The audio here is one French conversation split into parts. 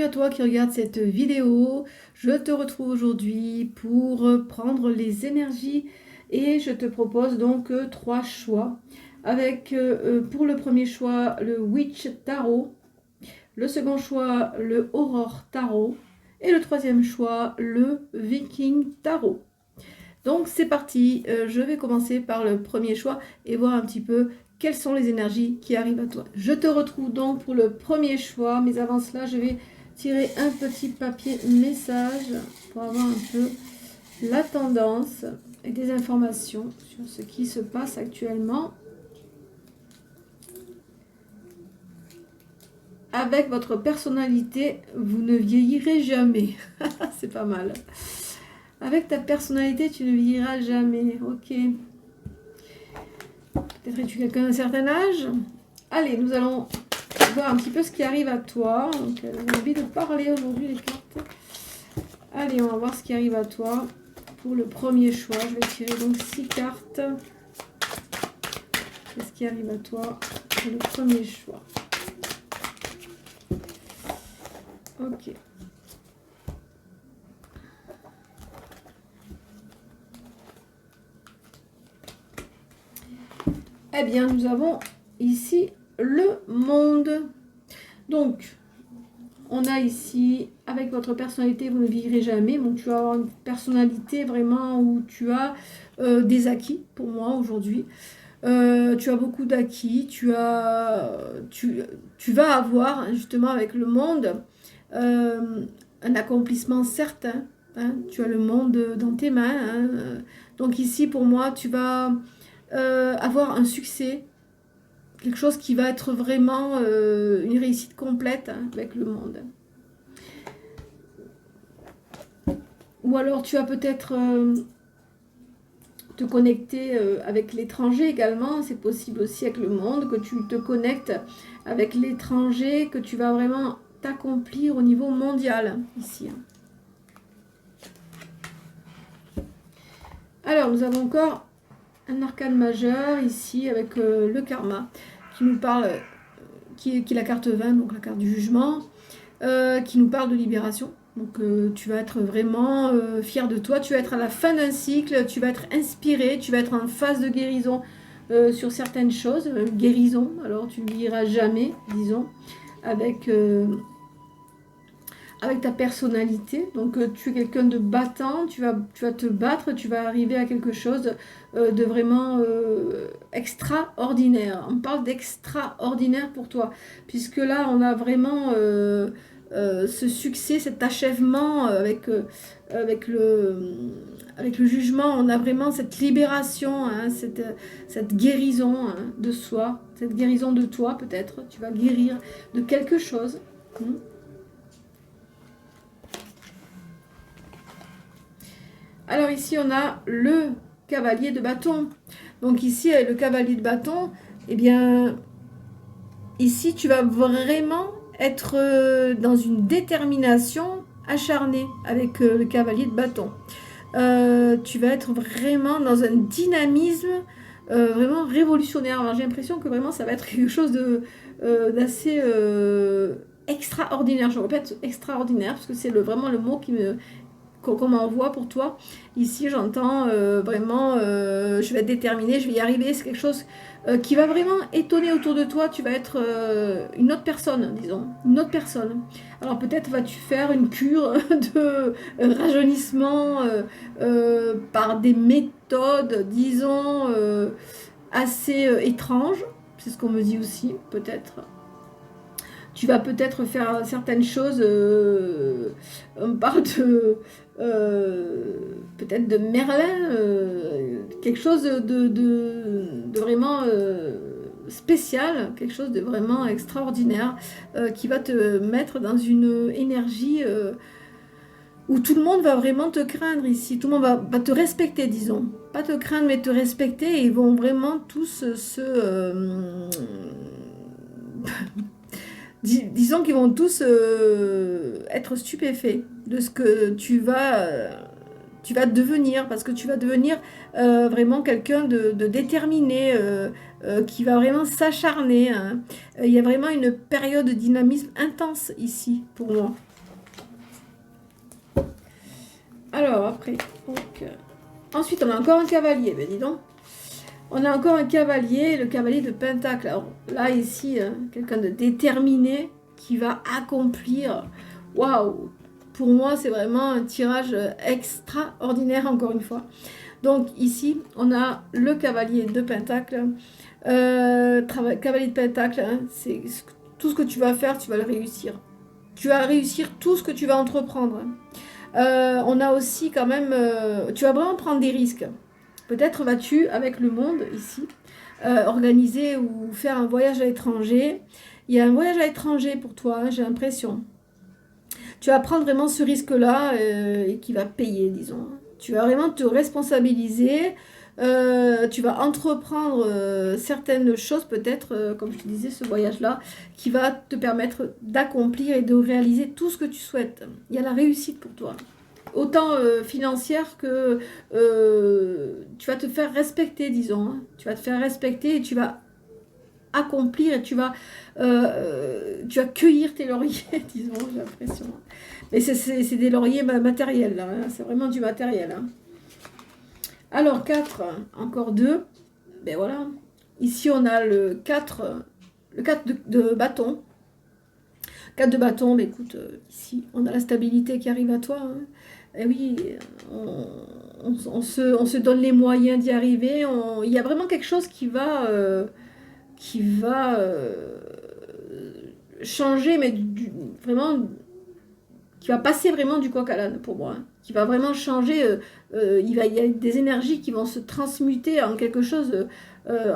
à toi qui regarde cette vidéo. Je te retrouve aujourd'hui pour prendre les énergies et je te propose donc trois choix. Avec pour le premier choix le Witch Tarot, le second choix le Aurore Tarot et le troisième choix le Viking Tarot. Donc c'est parti, je vais commencer par le premier choix et voir un petit peu quelles sont les énergies qui arrivent à toi. Je te retrouve donc pour le premier choix, mais avant cela, je vais tirer un petit papier message pour avoir un peu la tendance et des informations sur ce qui se passe actuellement avec votre personnalité. Vous ne vieillirez jamais. C'est pas mal. Avec ta personnalité, tu ne vieilliras jamais. Ok. Peut-être es-tu quelqu'un d'un certain âge. Allez, nous allons voir un petit peu ce qui arrive à toi. Donc, j'ai envie de parler aujourd'hui, les cartes. Allez, on va voir ce qui arrive à toi pour le premier choix. Je vais tirer donc 6 cartes. Qu'est-ce qui arrive à toi pour le premier choix? Ok. Eh bien, nous avons ici le monde. Donc, on a ici, avec votre personnalité, vous ne vivrez jamais. Donc, tu vas avoir une personnalité vraiment où tu as des acquis, pour moi, aujourd'hui. Tu as beaucoup d'acquis. Tu vas avoir, justement, avec le monde, un accomplissement certain. Hein. Tu as le monde dans tes mains. Hein. Donc, ici, pour moi, tu vas avoir un succès, quelque chose qui va être vraiment une réussite complète hein, avec le monde. Ou alors tu vas peut-être te connecter avec l'étranger également, c'est possible aussi avec le monde, que tu te connectes avec l'étranger, que tu vas vraiment t'accomplir au niveau mondial ici. Alors nous avons encore un arcane majeur ici avec le karma qui nous parle, qui est la carte 20, donc la carte du jugement, qui nous parle de libération. Donc tu vas être vraiment fier de toi, tu vas être à la fin d'un cycle, tu vas être inspiré, tu vas être en phase de guérison sur certaines choses, guérison, alors tu ne vieilliras jamais, disons, avec ta personnalité. Donc tu es quelqu'un de battant, tu vas te battre, tu vas arriver à quelque chose de vraiment extraordinaire. On parle d'extraordinaire pour toi, puisque là on a vraiment ce succès, cet achèvement avec le jugement. On a vraiment cette libération, hein, cette guérison hein, de soi, cette guérison de toi peut-être. Tu vas guérir de quelque chose. Alors ici, on a le cavalier de bâton. Donc ici, le cavalier de bâton, eh bien, ici, tu vas vraiment être dans une détermination acharnée avec le cavalier de bâton. Tu vas être vraiment dans un dynamisme vraiment révolutionnaire. Alors j'ai l'impression que vraiment, ça va être quelque chose d'assez extraordinaire. Je répète, extraordinaire, parce que c'est vraiment le mot qu'on m'envoie pour toi. Ici, j'entends vraiment, je vais être déterminée, je vais y arriver. C'est quelque chose qui va vraiment étonner autour de toi. Tu vas être une autre personne, disons, une autre personne. Alors peut-être vas-tu faire une cure de rajeunissement par des méthodes, disons, assez étranges. C'est ce qu'on me dit aussi, peut-être. Tu vas peut-être faire certaines choses, on parle de peut-être de Merlin, quelque chose de vraiment spécial, quelque chose de vraiment extraordinaire, qui va te mettre dans une énergie où tout le monde va vraiment te craindre ici, tout le monde va te respecter, disons. Pas te craindre, mais te respecter, et ils vont vraiment tous disons qu'ils vont tous être stupéfaits de ce que tu vas devenir, parce que tu vas devenir vraiment quelqu'un de déterminé, qui va vraiment s'acharner. Hein. Il y a vraiment une période de dynamisme intense ici, pour moi. Alors, après, donc, ensuite, on a encore un cavalier, ben dis donc. On a encore un cavalier, le cavalier de Pentacle. Alors, là, ici, quelqu'un de déterminé qui va accomplir. Waouh! Pour moi, c'est vraiment un tirage extraordinaire, encore une fois. Donc, ici, on a le cavalier de Pentacle. Cavalier de Pentacle, hein, c'est tout ce que tu vas faire, tu vas le réussir. Tu vas réussir tout ce que tu vas entreprendre. On a aussi quand même... tu vas vraiment prendre des risques. Peut-être vas-tu, avec le monde, ici, organiser ou faire un voyage à l'étranger. Il y a un voyage à l'étranger pour toi, hein, j'ai l'impression. Tu vas prendre vraiment ce risque-là et qui va payer, disons. Tu vas vraiment te responsabiliser. Tu vas entreprendre certaines choses, peut-être, comme je te disais, ce voyage-là, qui va te permettre d'accomplir et de réaliser tout ce que tu souhaites. Il y a la réussite pour toi. Autant financière que tu vas te faire respecter, disons. Hein. Tu vas te faire respecter et tu vas accomplir et tu vas cueillir tes lauriers, disons, j'ai l'impression. Mais c'est des lauriers matériels, là. Hein. C'est vraiment du matériel. Hein. Alors, 4, encore 2. Ben voilà. Ici, on a le 4 de bâton. 4 de bâton, mais écoute, ici, on a la stabilité qui arrive à toi. Hein. Et oui, on se donne les moyens d'y arriver. Il y a vraiment quelque chose qui va changer, mais vraiment, qui va passer vraiment du coq à l'âne pour moi. Hein, qui va vraiment changer. Il y a des énergies qui vont se transmuter en quelque chose,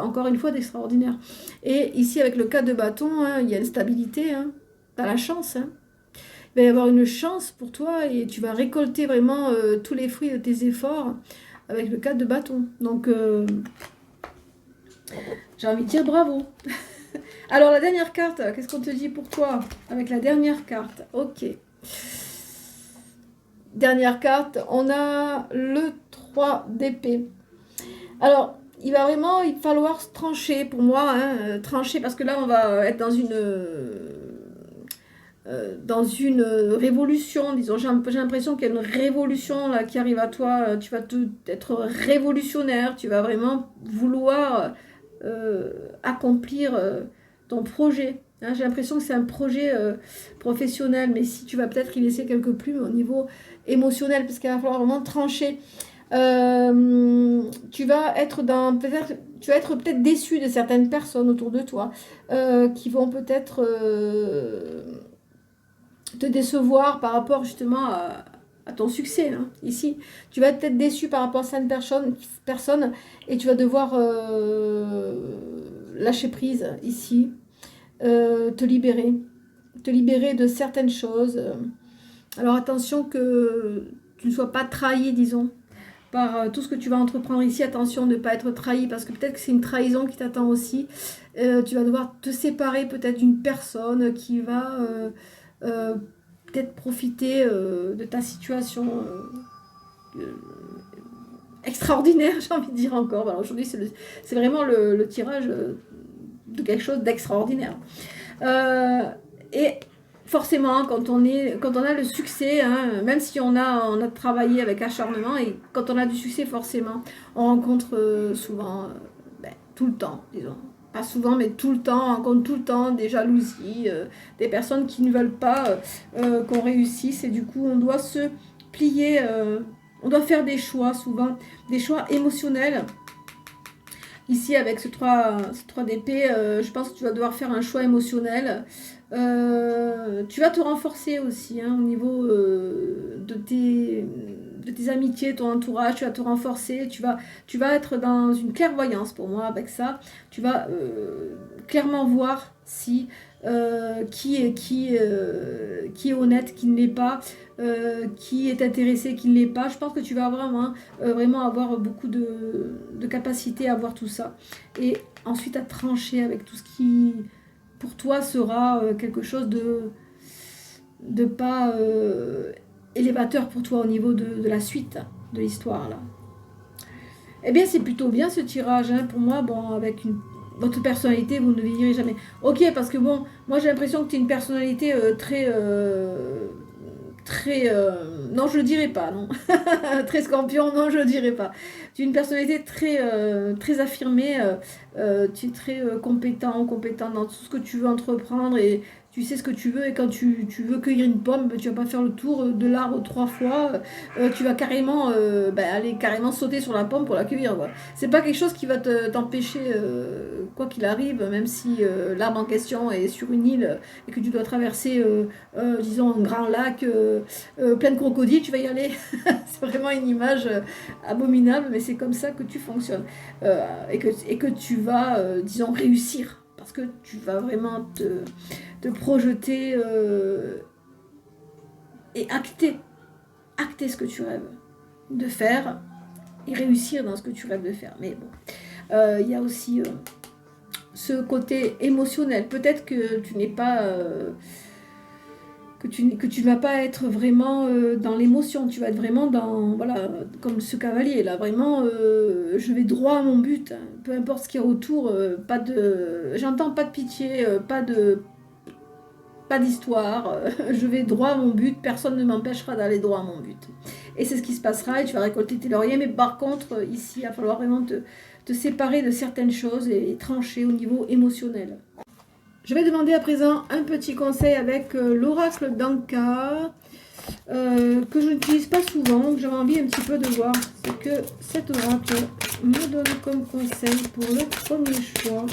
encore une fois, d'extraordinaire. Et ici, avec le 4 de bâton, hein, il y a une stabilité. Hein, tu as la chance. Hein. Il va y avoir une chance pour toi et tu vas récolter vraiment tous les fruits de tes efforts avec le 4 de bâton. Donc, j'ai envie de dire bravo. Alors, la dernière carte, qu'est-ce qu'on te dit pour toi avec la dernière carte? Ok. Dernière carte, on a le 3 d'épée. Alors, il va falloir se trancher pour moi. Hein, trancher parce que là, on va être dans une révolution, disons, j'ai l'impression qu'il y a une révolution là, qui arrive à toi, tu vas être révolutionnaire, tu vas vraiment vouloir accomplir ton projet. Hein, j'ai l'impression que c'est un projet professionnel, mais si tu vas peut-être y laisser quelques plumes au niveau émotionnel, parce qu'il va falloir vraiment trancher. Tu vas être peut-être déçu de certaines personnes autour de toi qui vont peut-être te décevoir par rapport justement à ton succès. Hein. Ici, tu vas être peut-être déçu par rapport à certaines personnes et tu vas devoir lâcher prise ici, te libérer de certaines choses. Alors attention que tu ne sois pas trahi, disons, par tout ce que tu vas entreprendre ici. Attention de ne pas être trahi parce que peut-être que c'est une trahison qui t'attend aussi. Tu vas devoir te séparer peut-être d'une personne qui va peut-être profiter de ta situation extraordinaire, j'ai envie de dire encore. Alors aujourd'hui, c'est vraiment le tirage de quelque chose d'extraordinaire. Et forcément, quand on a le succès, hein, même si on a travaillé avec acharnement, et quand on a du succès, forcément, on rencontre souvent, tout le temps, disons. Pas souvent, mais tout le temps, on rencontre tout le temps des jalousies, des personnes qui ne veulent pas qu'on réussisse. Et du coup, on doit se plier, on doit faire des choix souvent, des choix émotionnels. Ici, avec ce 3 d'épée, je pense que tu vas devoir faire un choix émotionnel. Tu vas te renforcer aussi hein, au niveau de tes amitiés, ton entourage, tu vas te renforcer, tu vas être dans une clairvoyance pour moi avec ça. Tu vas clairement voir si qui est honnête, qui ne l'est pas, qui est intéressé, qui ne l'est pas. Je pense que tu vas vraiment avoir beaucoup de capacité à voir tout ça. Et ensuite à trancher avec tout ce qui, pour toi, sera quelque chose de pas élévateur pour toi au niveau de la suite de l'histoire là. Eh bien, c'est plutôt bien ce tirage. Hein. Pour moi, bon, avec votre personnalité, vous ne vieillirez jamais. Ok, parce que bon, moi j'ai l'impression que tu es une personnalité très très... non, je ne dirais pas, non. Très scorpion, non, je ne dirais pas. Tu as une personnalité très, très affirmée. Tu es très compétent dans tout ce que tu veux entreprendre et tu sais ce que tu veux. Et quand tu veux cueillir une pomme, tu vas pas faire le tour de l'arbre 3 fois. Tu vas carrément aller carrément sauter sur la pomme pour la cueillir. Voilà. C'est pas quelque chose qui va t'empêcher, quoi qu'il arrive, même si l'arbre en question est sur une île et que tu dois traverser, disons, un grand lac plein de crocodiles, tu vas y aller. C'est vraiment une image abominable, mais c'est comme ça que tu fonctionnes. Et que tu vas, disons, réussir. Parce que tu vas vraiment te projeter et acter ce que tu rêves de faire et réussir dans ce que tu rêves de faire. Mais bon, il y a aussi ce côté émotionnel. Peut-être que tu n'es pas... que tu ne vas pas être vraiment dans l'émotion, tu vas être vraiment dans, voilà, comme ce cavalier là, vraiment, je vais droit à mon but, hein, peu importe ce qui est autour, j'entends pas de pitié, pas d'histoire, je vais droit à mon but, personne ne m'empêchera d'aller droit à mon but. Et c'est ce qui se passera et tu vas récolter tes lauriers, mais par contre, ici, il va falloir vraiment te séparer de certaines choses et trancher au niveau émotionnel. Je vais demander à présent un petit conseil avec l'oracle d'Anka, que je n'utilise pas souvent, que j'avais envie un petit peu de voir ce que cet oracle me donne comme conseil pour le premier choix.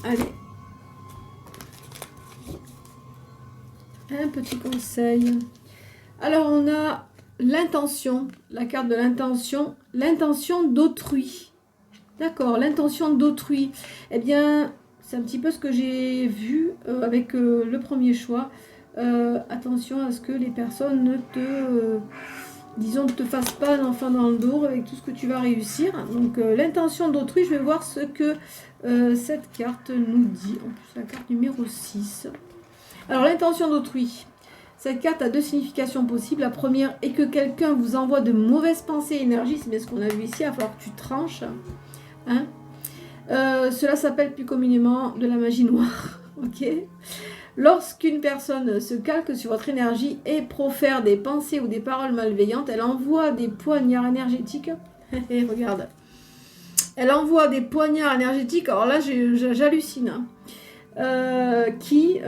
Allez. Un petit conseil. Alors on a l'intention, la carte de l'intention d'autrui. D'accord, l'intention d'autrui. Eh bien, c'est un petit peu ce que j'ai vu avec le premier choix. Attention à ce que les personnes ne disons, ne te fassent pas un enfant dans le dos avec tout ce que tu vas réussir. Donc, l'intention d'autrui, je vais voir ce que cette carte nous dit. En plus, la carte numéro 6. Alors, l'intention d'autrui. Cette carte a deux significations possibles. La première est que quelqu'un vous envoie de mauvaises pensées et énergies. C'est bien ce qu'on a vu ici. Il va falloir que tu tranches. Hein, cela s'appelle plus communément de la magie noire. Ok. Lorsqu'une personne se calque sur votre énergie et profère des pensées ou des paroles malveillantes, elle envoie des poignards énergétiques. Regarde. Elle envoie des poignards énergétiques. Alors là, j'hallucine. Qui,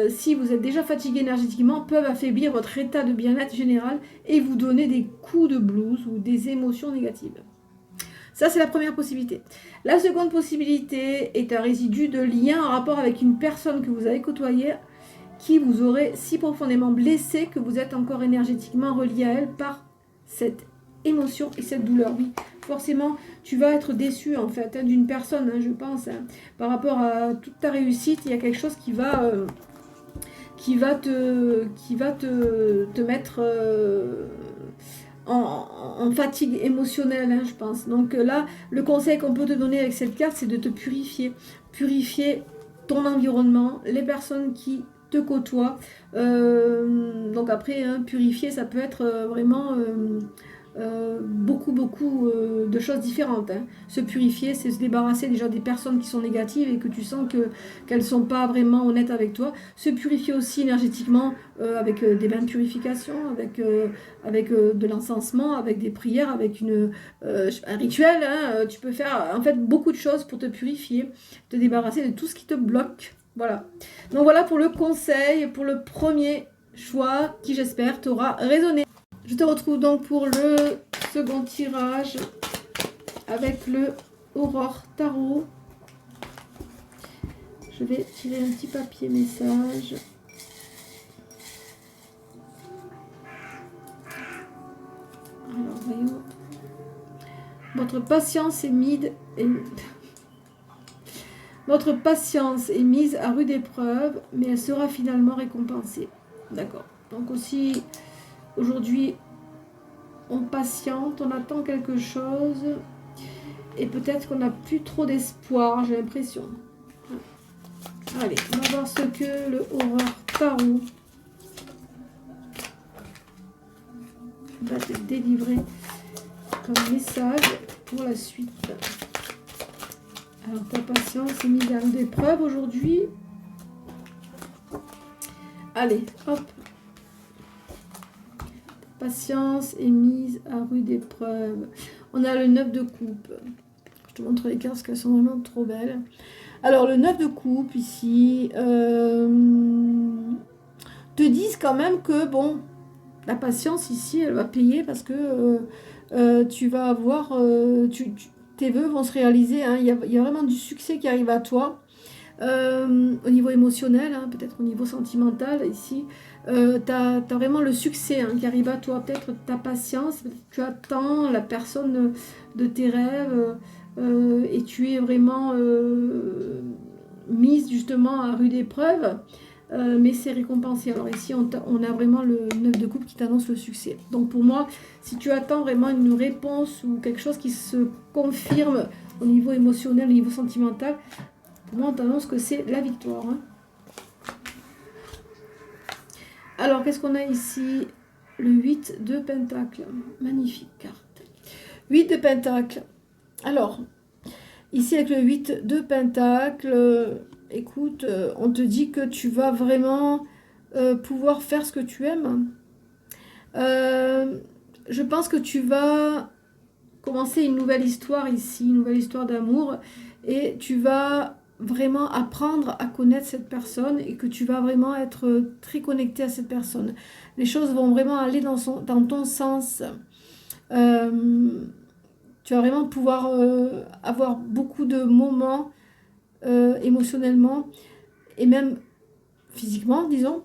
si vous êtes déjà fatigué énergétiquement, peuvent affaiblir votre état de bien-être général et vous donner des coups de blues ou des émotions négatives. Ça, c'est la première possibilité. La seconde possibilité est un résidu de lien en rapport avec une personne que vous avez côtoyée qui vous aurait si profondément blessé que vous êtes encore énergétiquement relié à elle par cette émotion et cette douleur. Oui, forcément, tu vas être déçu en fait d'une personne, je pense, par rapport à toute ta réussite. Il y a quelque chose qui va te mettre... en fatigue émotionnelle, je pense. Donc là, le conseil qu'on peut te donner avec cette carte, c'est de te purifier. Purifier ton environnement, les personnes qui te côtoient. Donc après, purifier, ça peut être vraiment beaucoup de choses différentes. Se purifier, c'est se débarrasser déjà des personnes qui sont négatives et que tu sens qu'elles ne sont pas vraiment honnêtes avec toi. Se purifier aussi énergétiquement avec des bains de purification, avec de l'encensement, avec des prières, avec un rituel. Tu peux faire en fait beaucoup de choses pour te purifier, te débarrasser de tout ce qui te bloque. Voilà. Donc voilà pour le conseil, pour le premier choix qui, j'espère, t'aura résonné. Je te retrouve donc pour le second tirage avec le Aurore Tarot. Je vais tirer un petit papier message. Alors voyons. Votre patience est Votre patience est mise à rude épreuve, mais elle sera finalement récompensée. D'accord. Donc aussi... Aujourd'hui, on patiente, on attend quelque chose et peut-être qu'on n'a plus trop d'espoir, j'ai l'impression. Allez, on va voir ce que le Aurore Tarot va te délivrer comme message pour la suite. Alors, ta patience est mise à rude épreuve aujourd'hui. Allez, hop. Patience est mise à rude épreuve. On a le 9 de coupe. Je te montre les cartes parce qu'elles sont vraiment trop belles. Alors, le 9 de coupe, ici, te disent quand même que, bon, la patience, ici, elle va payer parce que tu vas avoir... tes vœux vont se réaliser. Hein. Il y a vraiment du succès qui arrive à toi. Au niveau émotionnel, hein, peut-être au niveau sentimental, ici, tu as vraiment le succès hein, qui arrive à toi. Peut-être ta patience, tu attends la personne de tes rêves et tu es vraiment mise justement à rude épreuve, mais c'est récompensé. Alors ici, on a vraiment le 9 de coupe qui t'annonce le succès. Donc pour moi, si tu attends vraiment une réponse ou quelque chose qui se confirme au niveau émotionnel, au niveau sentimental, pour moi, on t'annonce que c'est la victoire. Hein. Alors, qu'est-ce qu'on a ici? Le 8 de Pentacle. Magnifique carte. 8 de Pentacle. Alors, ici avec le 8 de Pentacle, écoute, on te dit que tu vas vraiment pouvoir faire ce que tu aimes. Je pense que tu vas commencer une nouvelle histoire ici, une nouvelle histoire d'amour. Et tu vas vraiment apprendre à connaître cette personne et que tu vas vraiment être très connecté à cette personne. Les choses vont vraiment aller dans ton sens. Tu vas vraiment pouvoir avoir beaucoup de moments émotionnellement et même physiquement, disons,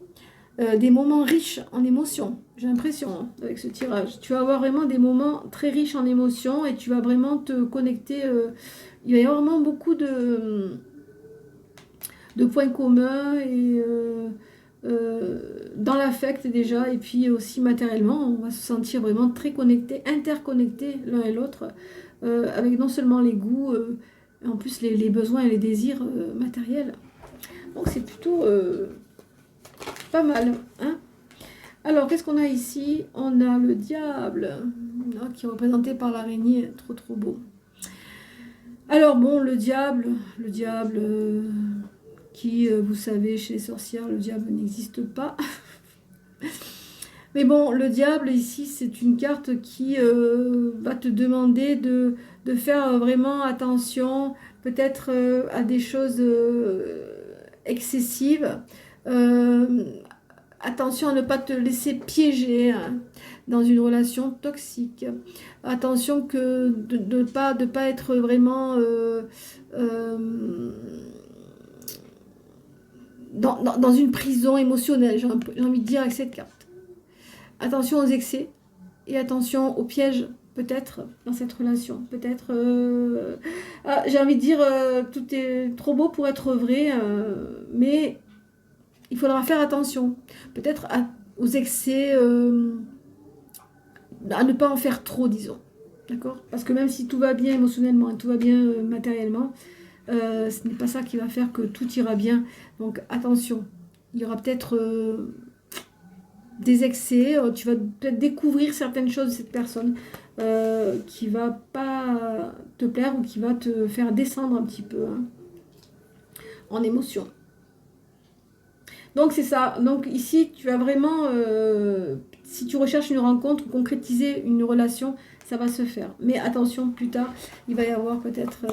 des moments riches en émotions. J'ai l'impression hein, avec ce tirage. Tu vas avoir vraiment des moments très riches en émotions et tu vas vraiment te connecter. Il va y avoir vraiment beaucoup de points communs et dans l'affect déjà et puis aussi matériellement on va se sentir vraiment très connectés, interconnectés l'un et l'autre avec non seulement les goûts en plus les besoins et les désirs matériels. Donc c'est plutôt pas mal hein. Alors qu'est-ce qu'on a ici? On a le diable qui est représenté par l'araignée, trop beau. Alors bon, le diable qui, vous savez, chez les sorcières, le diable n'existe pas. Mais bon, le diable, ici, c'est une carte qui va te demander de faire vraiment attention, peut-être à des choses excessives. Attention à ne pas te laisser piéger hein, dans une relation toxique. Attention que de pas être vraiment... dans une prison émotionnelle, j'ai envie de dire avec cette carte. Attention aux excès et attention aux pièges, peut-être, dans cette relation. Peut-être, j'ai envie de dire, tout est trop beau pour être vrai, mais il faudra faire attention. Peut-être aux excès, à ne pas en faire trop, disons. D'accord? Parce que même si tout va bien émotionnellement et tout va bien matériellement, ce n'est pas ça qui va faire que tout ira bien. Donc attention, il y aura peut-être des excès, tu vas peut-être découvrir certaines choses de cette personne qui va pas te plaire ou qui va te faire descendre un petit peu hein, en émotion. Donc c'est ça, donc ici tu vas vraiment, si tu recherches une rencontre, concrétiser une relation, ça va se faire. Mais attention, plus tard, il va y avoir peut-être...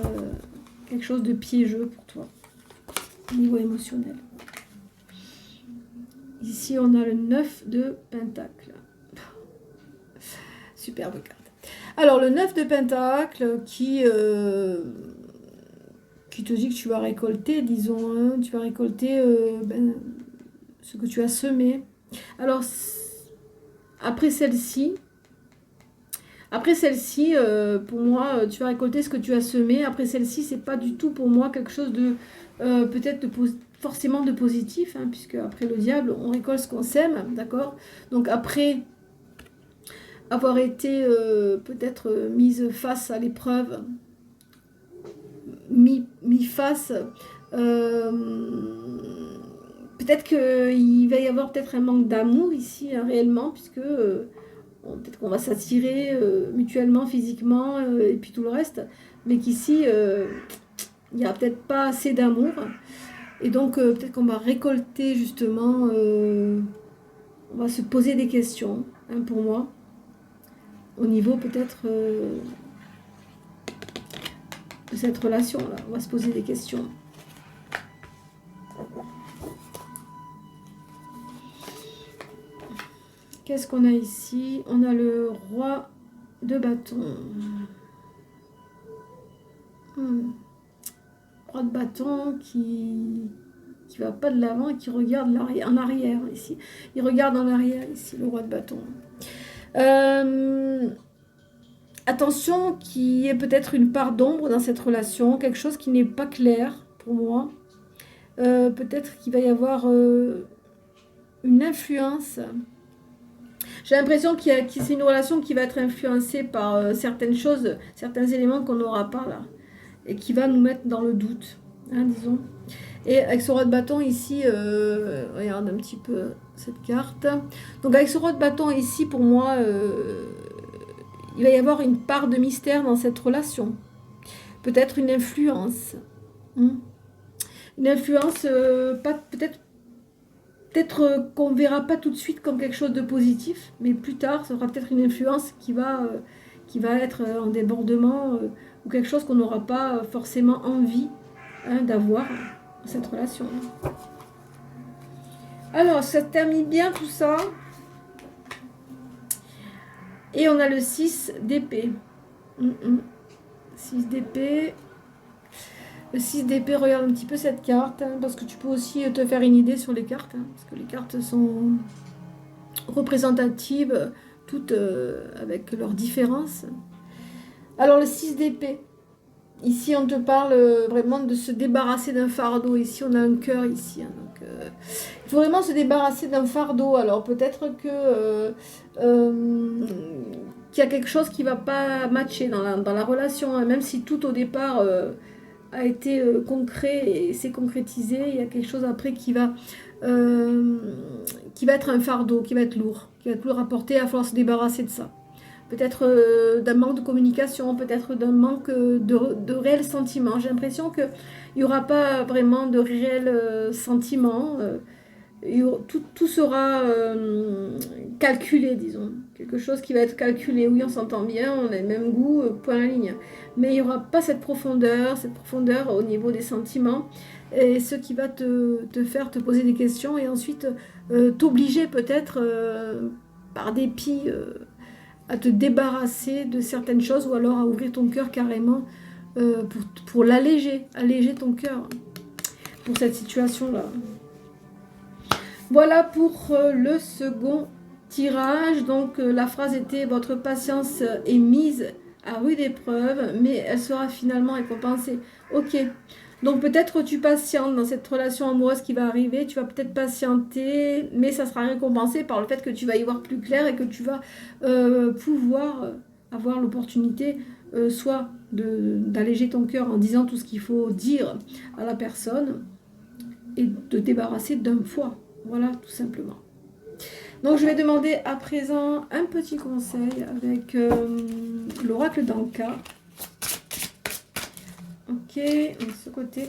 quelque chose de piégeux pour toi, au niveau émotionnel. Ici, on a le 9 de Pentacle. Superbe carte. Alors, le 9 de Pentacle qui te dit que tu vas récolter, disons, hein, tu vas récolter ce que tu as semé. Alors, après celle-ci, pour moi, tu vas récolter ce que tu as semé. Après celle-ci, c'est pas du tout pour moi quelque chose de peut-être forcément de positif, hein, puisque après le diable, on récolte ce qu'on sème, d'accord? Donc après avoir été peut-être mise face à l'épreuve, mis face, peut-être qu'il va y avoir peut-être un manque d'amour ici, hein, réellement, puisque... peut-être qu'on va s'attirer mutuellement, physiquement, et puis tout le reste, mais qu'ici, il n'y a peut-être pas assez d'amour. Et donc, peut-être qu'on va récolter justement, on va se poser des questions, hein, pour moi, au niveau peut-être de cette relation-là. On va se poser des questions. Qu'est-ce qu'on a ici? On a le roi de bâton. Roi de bâton qui va pas de l'avant et qui regarde en arrière ici. Il regarde en arrière ici, le roi de bâton. Attention qu'il y ait peut-être une part d'ombre dans cette relation, quelque chose qui n'est pas clair pour moi. Peut-être qu'il va y avoir une influence. J'ai l'impression que c'est une relation qui va être influencée par certaines choses, certains éléments qu'on n'aura pas là, et qui va nous mettre dans le doute, hein, disons. Et avec ce roi de bâton ici, regarde un petit peu cette carte. Donc avec ce roi de bâton ici, pour moi, il va y avoir une part de mystère dans cette relation. Peut-être une influence. Une influence, peut-être qu'on ne verra pas tout de suite comme quelque chose de positif, mais plus tard, ça sera peut-être une influence qui va être en débordement ou quelque chose qu'on n'aura pas forcément envie, hein, d'avoir dans cette relation. Alors, ça termine bien tout ça. Et on a le 6 d'épée. 6 d'épée. Le 6 d'épée, regarde un petit peu cette carte, hein, parce que tu peux aussi te faire une idée sur les cartes, hein, parce que les cartes sont représentatives, toutes avec leurs différences. Alors le 6 d'épée, ici on te parle vraiment de se débarrasser d'un fardeau. Ici on a un cœur ici, hein, donc il faut vraiment se débarrasser d'un fardeau. Alors peut-être que qu'il y a quelque chose qui ne va pas matcher dans la relation, hein, même si tout au départ a été concret et s'est concrétisé, il y a quelque chose après qui va être un fardeau, qui va être lourd à porter, il va falloir se débarrasser de ça. Peut-être d'un manque de communication, peut-être d'un manque de réels sentiments. J'ai l'impression qu'il n'y aura pas vraiment de réels sentiments. Tout sera calculé, disons. Quelque chose qui va être calculé. Oui, on s'entend bien, on a le même goût, point à la ligne. Mais il n'y aura pas cette profondeur au niveau des sentiments. Et ce qui va te faire te poser des questions et ensuite t'obliger peut-être, par dépit, à te débarrasser de certaines choses ou alors à ouvrir ton cœur carrément pour alléger ton cœur pour cette situation-là. Voilà pour le second tirage. Donc la phrase était: votre patience est mise à rude épreuve, mais elle sera finalement récompensée. Ok. Donc peut-être tu patientes dans cette relation amoureuse qui va arriver, tu vas peut-être patienter, mais ça sera récompensé par le fait que tu vas y voir plus clair et que tu vas pouvoir avoir l'opportunité soit d'alléger ton cœur en disant tout ce qu'il faut dire à la personne et de te débarrasser d'un poids. Voilà, tout simplement. Donc je vais demander à présent un petit conseil avec l'oracle d'Anka. Ok, de ce côté.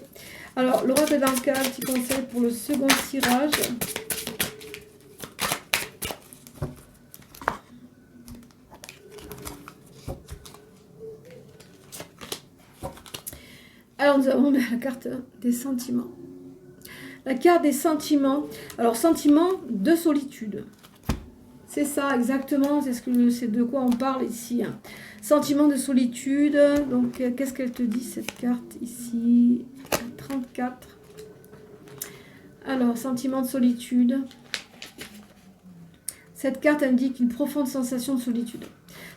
Alors, l'oracle d'Anka, un petit conseil pour le second tirage. Alors, nous avons la carte des sentiments. La carte des sentiments. Alors, sentiment de solitude. C'est ça, exactement. C'est de quoi on parle ici. Hein. Sentiment de solitude. Donc, qu'est-ce qu'elle te dit, cette carte ici? 34. Alors, sentiment de solitude. Cette carte indique une profonde sensation de solitude.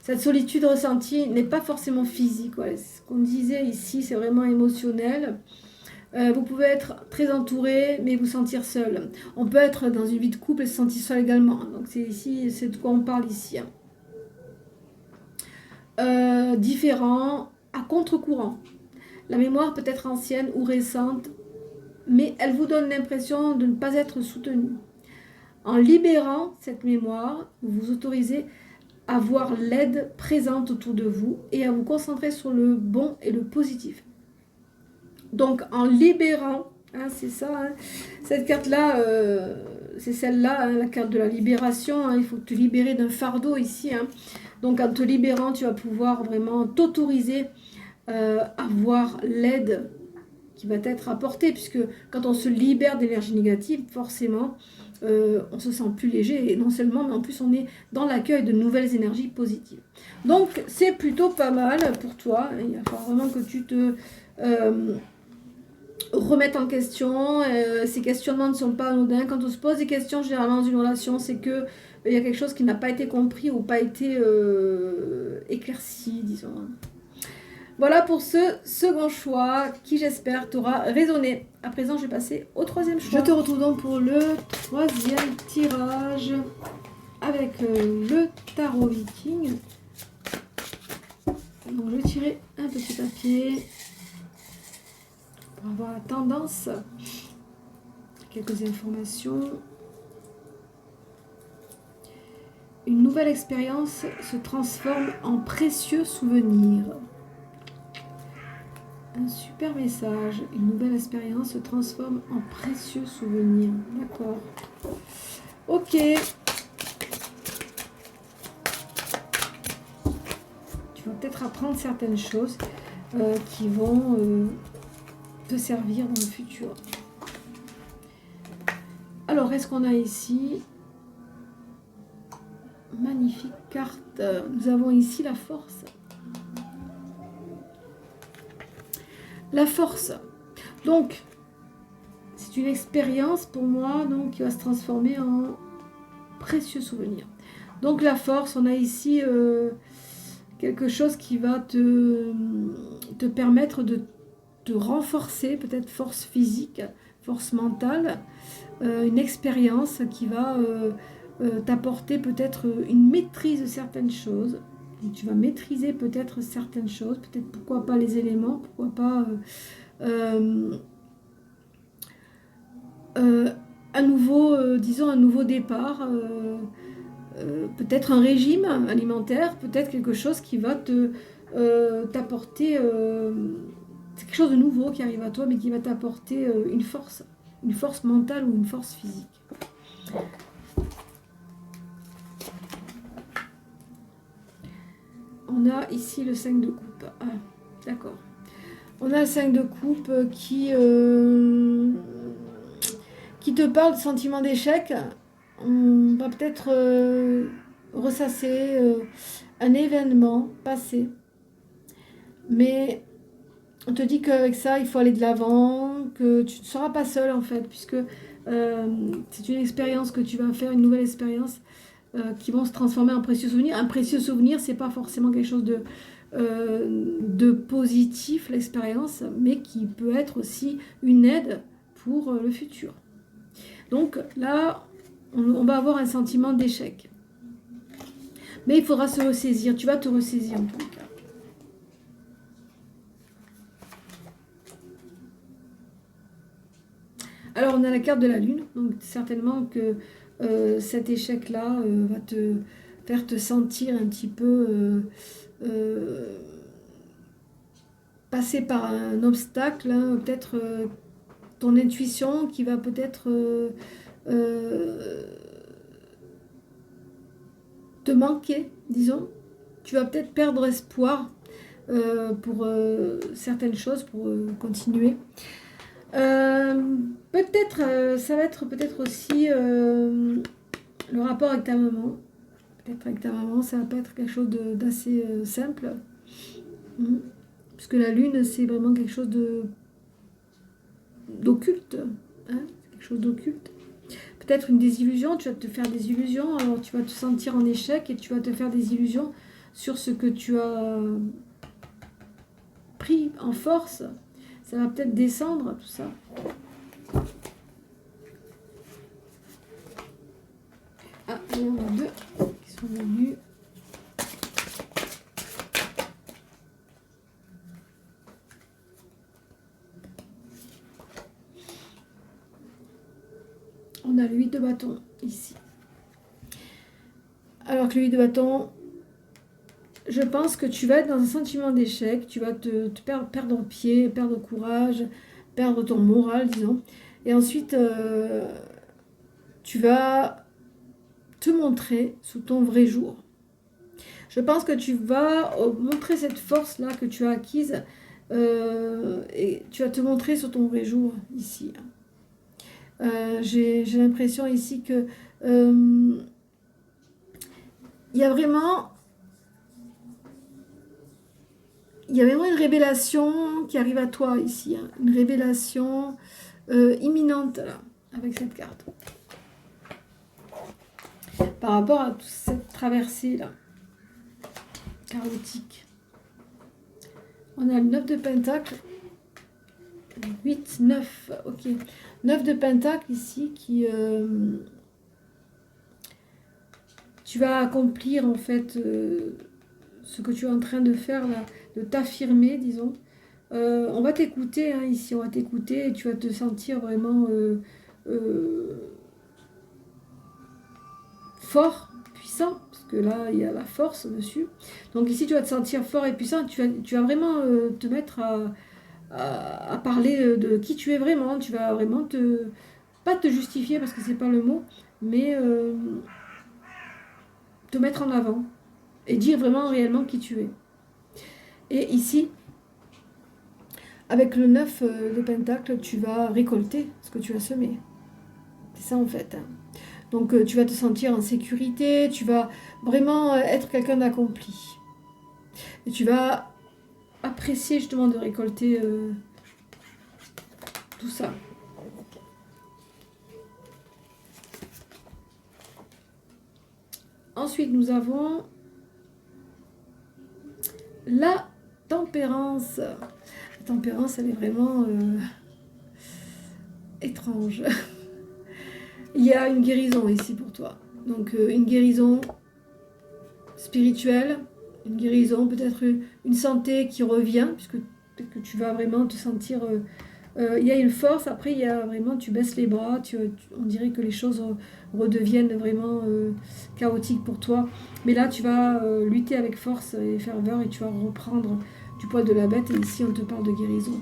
Cette solitude ressentie n'est pas forcément physique. Ouais. Ce qu'on disait ici, c'est vraiment émotionnel. Vous pouvez être très entouré, mais vous sentir seul. On peut être dans une vie de couple et se sentir seul également. Donc c'est de quoi on parle ici. Différent, à contre-courant. La mémoire peut être ancienne ou récente, mais elle vous donne l'impression de ne pas être soutenu. En libérant cette mémoire, vous vous autorisez à voir l'aide présente autour de vous et à vous concentrer sur le bon et le positif. Donc, en libérant Hein, c'est ça. Hein. Cette carte-là, c'est celle-là, hein, la carte de la libération. Hein. Il faut te libérer d'un fardeau ici. Hein. Donc en te libérant, tu vas pouvoir vraiment t'autoriser à voir l'aide qui va t'être apportée. Puisque quand on se libère d'énergie négative, forcément, on se sent plus léger. Et non seulement, mais en plus, on est dans l'accueil de nouvelles énergies positives. Donc c'est plutôt pas mal pour toi. Il va falloir vraiment que tu te... remettre en question, ces questionnements ne sont pas anodins. Quand on se pose des questions généralement dans une relation, c'est que il y a quelque chose qui n'a pas été compris ou pas été éclairci, disons. Voilà pour ce second choix qui, j'espère, t'aura résonné. À présent, je vais passer au troisième choix. Je te retrouve donc pour le troisième tirage avec le tarot viking. Donc, je vais tirer un petit papier. On va voir la tendance, quelques informations. Une nouvelle expérience se transforme en précieux souvenir. Un super message. Une nouvelle expérience se transforme en précieux souvenir. D'accord. Ok. Tu vas peut-être apprendre certaines choses qui vont... te servir dans le futur. Alors, est-ce qu'on a ici magnifique carte. Nous avons ici la force. La force. Donc, c'est une expérience pour moi donc, qui va se transformer en précieux souvenir. Donc, la force, on a ici quelque chose qui va te permettre de te renforcer, peut-être force physique, force mentale, une expérience qui va t'apporter peut-être une maîtrise de certaines choses. Et tu vas maîtriser peut-être certaines choses, peut-être pourquoi pas les éléments, pourquoi pas un nouveau, disons un nouveau départ, peut-être un régime alimentaire, peut-être quelque chose qui va t'apporter c'est quelque chose de nouveau qui arrive à toi, mais qui va t'apporter une force mentale ou une force physique. On a ici le 5 de coupe. Ah, d'accord. On a le 5 de coupe qui te parle de sentiment d'échec. On va peut-être ressasser un événement passé. Mais on te dit qu'avec ça, il faut aller de l'avant, que tu ne seras pas seul en fait, puisque c'est une expérience que tu vas faire, une nouvelle expérience qui vont se transformer en précieux souvenir. Un précieux souvenir, c'est pas forcément quelque chose de positif, l'expérience, mais qui peut être aussi une aide pour le futur. Donc là, on va avoir un sentiment d'échec. Mais il faudra se ressaisir, tu vas te ressaisir en tout cas. Alors, on a la carte de la lune, donc certainement que cet échec-là va te faire te sentir un petit peu passer par un obstacle, hein, peut-être ton intuition qui va peut-être te manquer, disons. Tu vas peut-être perdre espoir pour certaines choses, pour continuer. Peut-être, ça va être peut-être aussi le rapport avec ta maman. Peut-être avec ta maman, ça va pas être quelque chose d'assez simple. Parce que la lune, c'est vraiment quelque chose d'occulte. Hein, quelque chose d'occulte. Peut-être une désillusion, tu vas te faire des illusions, alors tu vas te sentir en échec et tu vas te faire des illusions sur ce que tu as pris en force. Ça va peut-être descendre, tout ça. Ah, il y en a deux qui sont venus. On a le 8 de bâton ici. Alors que le 8 de bâton, je pense que tu vas être dans un sentiment d'échec, tu vas te perdre pied, perdre courage, perdre ton moral, disons. Et ensuite, tu vas te montrer sous ton vrai jour. Je pense que tu vas montrer cette force-là que tu as acquise et tu vas te montrer sur ton vrai jour, ici. J'ai l'impression ici que il y a vraiment une révélation qui arrive à toi ici, hein. Une révélation imminente là, avec cette carte. Par rapport à toute cette traversée là, chaotique. On a le 9 de Pentacle, 8, 9, ok. 9 de Pentacle ici qui... tu vas accomplir en fait ce que tu es en train de faire là, de t'affirmer, disons. On va t'écouter hein, ici, on va t'écouter et tu vas te sentir vraiment fort, puissant, parce que là il y a la force dessus. Donc ici tu vas te sentir fort et puissant, tu vas vraiment te mettre à parler de qui tu es vraiment. Tu vas vraiment pas te justifier parce que c'est pas le mot, mais te mettre en avant et dire vraiment réellement qui tu es. Et ici, avec le 9 de Pentacle, tu vas récolter ce que tu as semé. C'est ça en fait. Hein. Donc tu vas te sentir en sécurité, tu vas vraiment être quelqu'un d'accompli. Et tu vas apprécier justement de récolter tout ça. Ensuite, nous avons la tempérance. La tempérance, elle est vraiment étrange. Il y a une guérison ici pour toi. Donc, une guérison spirituelle, une guérison, peut-être une santé qui revient, puisque peut-être que tu vas vraiment te sentir... il y a une force, après il y a vraiment, tu baisses les bras, on dirait que les choses redeviennent vraiment chaotiques pour toi. Mais là, tu vas lutter avec force et ferveur et tu vas reprendre du poil de la bête. Et ici, on te parle de guérison.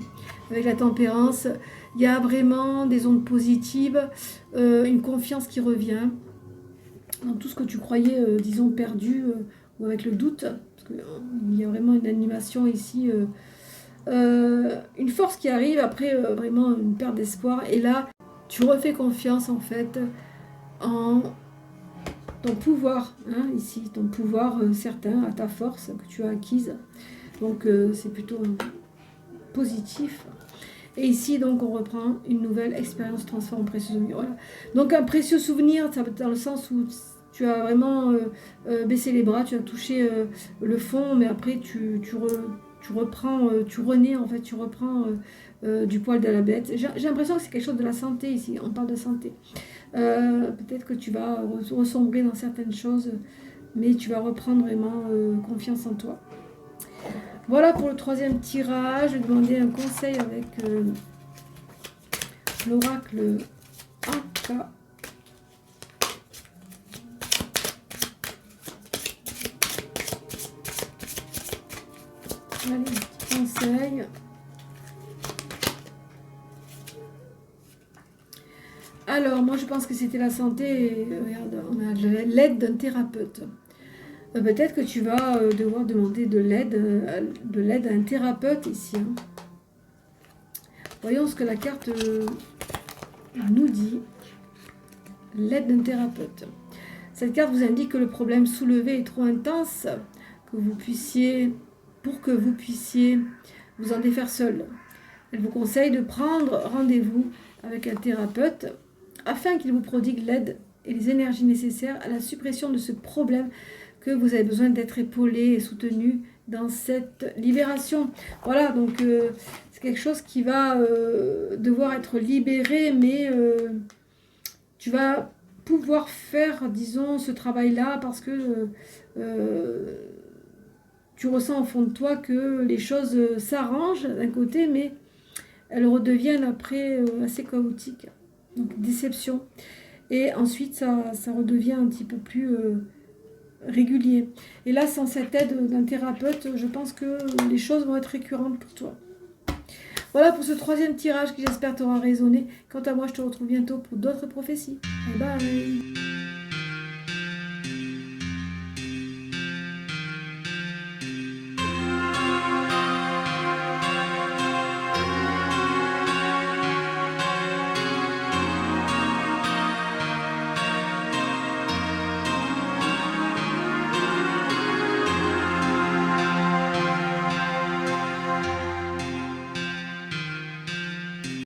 Avec la tempérance, il y a vraiment des ondes positives, une confiance qui revient dans tout ce que tu croyais, disons, perdu ou avec le doute. Parce qu'il y a vraiment une animation ici... une force qui arrive après vraiment une perte d'espoir et là tu refais confiance en fait en ton pouvoir hein, ici, ton pouvoir certain, à ta force que tu as acquise, donc c'est plutôt positif. Et ici donc on reprend une nouvelle expérience transforme en précieux souvenir. Voilà. Donc un précieux souvenir, ça va dans le sens où tu as vraiment baissé les bras, tu as touché le fond, mais après tu reprends, tu renais en fait, tu reprends du poil de la bête. J'ai l'impression que c'est quelque chose de la santé ici, on parle de santé. Peut-être que tu vas ressombrer dans certaines choses, mais tu vas reprendre vraiment confiance en toi. Voilà pour le troisième tirage. Je vais demander un conseil avec l'oracle Anka. Allez, petit conseil. Alors, moi, je pense que c'était la santé. Et, regarde, on a l'aide d'un thérapeute. Peut-être que tu vas devoir demander de l'aide à un thérapeute ici. Hein. Voyons ce que la carte nous dit. L'aide d'un thérapeute. Cette carte vous indique que le problème soulevé est trop intense, pour que vous puissiez vous en défaire seul. Elle vous conseille de prendre rendez-vous avec un thérapeute afin qu'il vous prodigue l'aide et les énergies nécessaires à la suppression de ce problème, que vous avez besoin d'être épaulé et soutenu dans cette libération. Voilà, donc c'est quelque chose qui va devoir être libéré, mais tu vas pouvoir faire, disons, ce travail-là parce que tu ressens au fond de toi que les choses s'arrangent d'un côté, mais elles redeviennent après assez chaotiques. Donc déception. Et ensuite, ça redevient un petit peu plus régulier. Et là, sans cette aide d'un thérapeute, je pense que les choses vont être récurrentes pour toi. Voilà pour ce troisième tirage qui j'espère t'aura résonné. Quant à moi, je te retrouve bientôt pour d'autres prophéties. Bye bye.